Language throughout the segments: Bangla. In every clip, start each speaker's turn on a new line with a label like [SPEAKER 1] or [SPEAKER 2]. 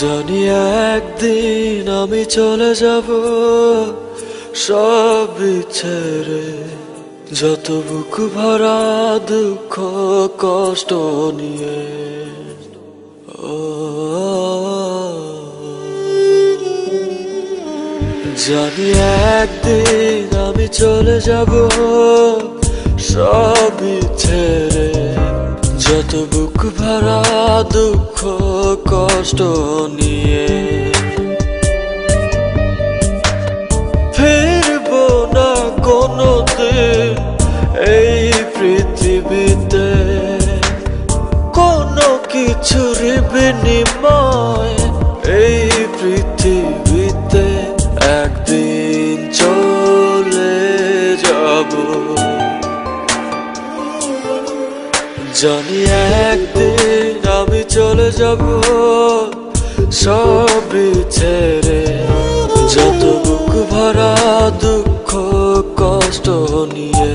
[SPEAKER 1] জানি একদিন আমি চলে যাব সব ছেড়ে, যত বুক ভরা দুঃখ কষ্ট নিয়ে। ও জানি একদিন আমি চলে যাব সব ছেড়ে, যত বুক ভরা দুঃখ কষ্ট নিয়ে। ফিরবো না কোনোদিন এই পৃথিবীতে, কোনো কিছুর বিনিময় এই পৃথিবীতে একদিন চলে যাব। জানি একদিন আমি চলে যাব সব ছেড়ে, যত বুক ভরা দুঃখ কষ্ট নিয়ে।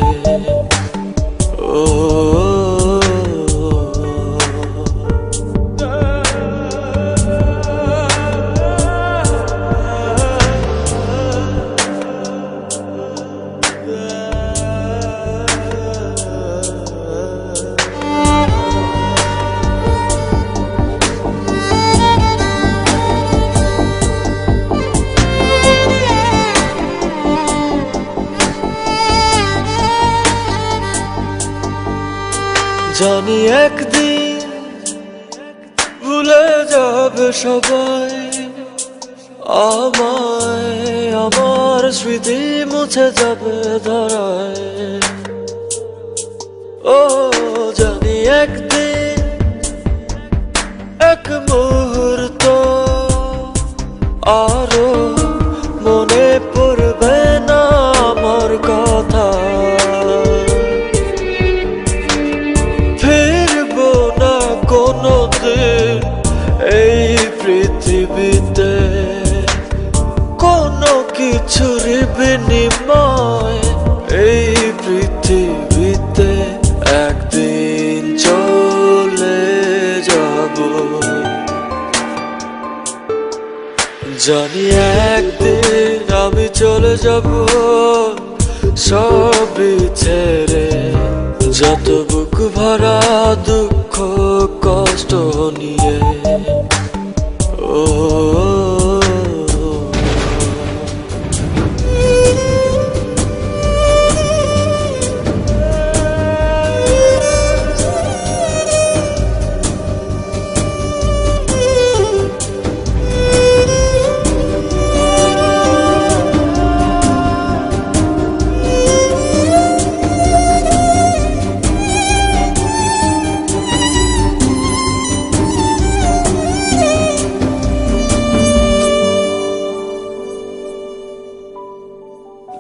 [SPEAKER 1] ও জানি একদিন ভুলে যাবে সবাই আমায়, আমার স্মৃতি মুছে যাবে ধরায়। ও জানি একদিন এক মুহূর্ত আরো মনে পড়বে না আমার কথা। কোনোদিন এই পৃথিবীতে কোনো কিছুর বিনিময় এই পৃথিবীতে একদিন চলে যাব। জানি একদিন আমি চলে যাব সব ছেড়ে, যত বুক ভরা দুঃখ কষ্ট নিয়ে। ও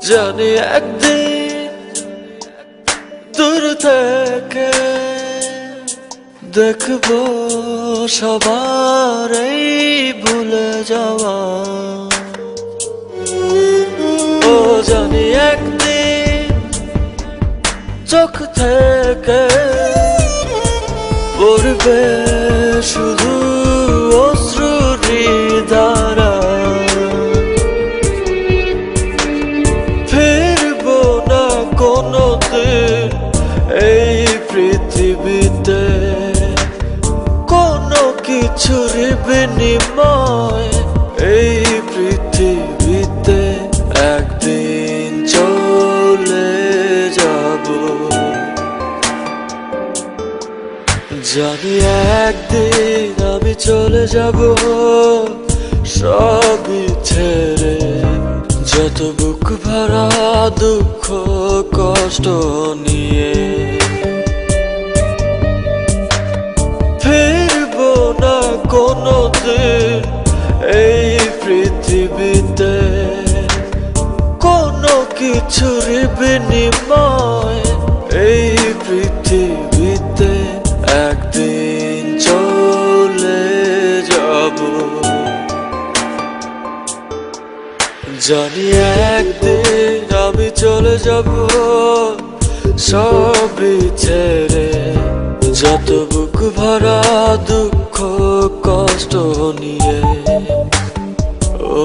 [SPEAKER 1] জানি একদিন দূর থেকে দেখবো সবার এই ভুলে যাওয়া। ও জানি একদিন চোখ থেকে পড়বে শুধু অশ্রুরি ধারা। কোনোদিন এই পৃথিবীতে কোনো কিছুর বিনিময় এই পৃথিবীতে একদিন চলে যাব। জানি একদিন আমি চলে যাব সব ছেড়ে, যত বুক ভরা দুঃখ কষ্ট নিয়ে। ফিরবো না কোনোদিন এই পৃথিবীতে কোনো কিছুর বিনিময় এই পৃথিবীতে একদিন চলে যাব। জানি একদিন আমি চলে যাব সব ছেড়ে, যত বুক ভরা দুঃখ কষ্ট কষ্ট নিয়ে ও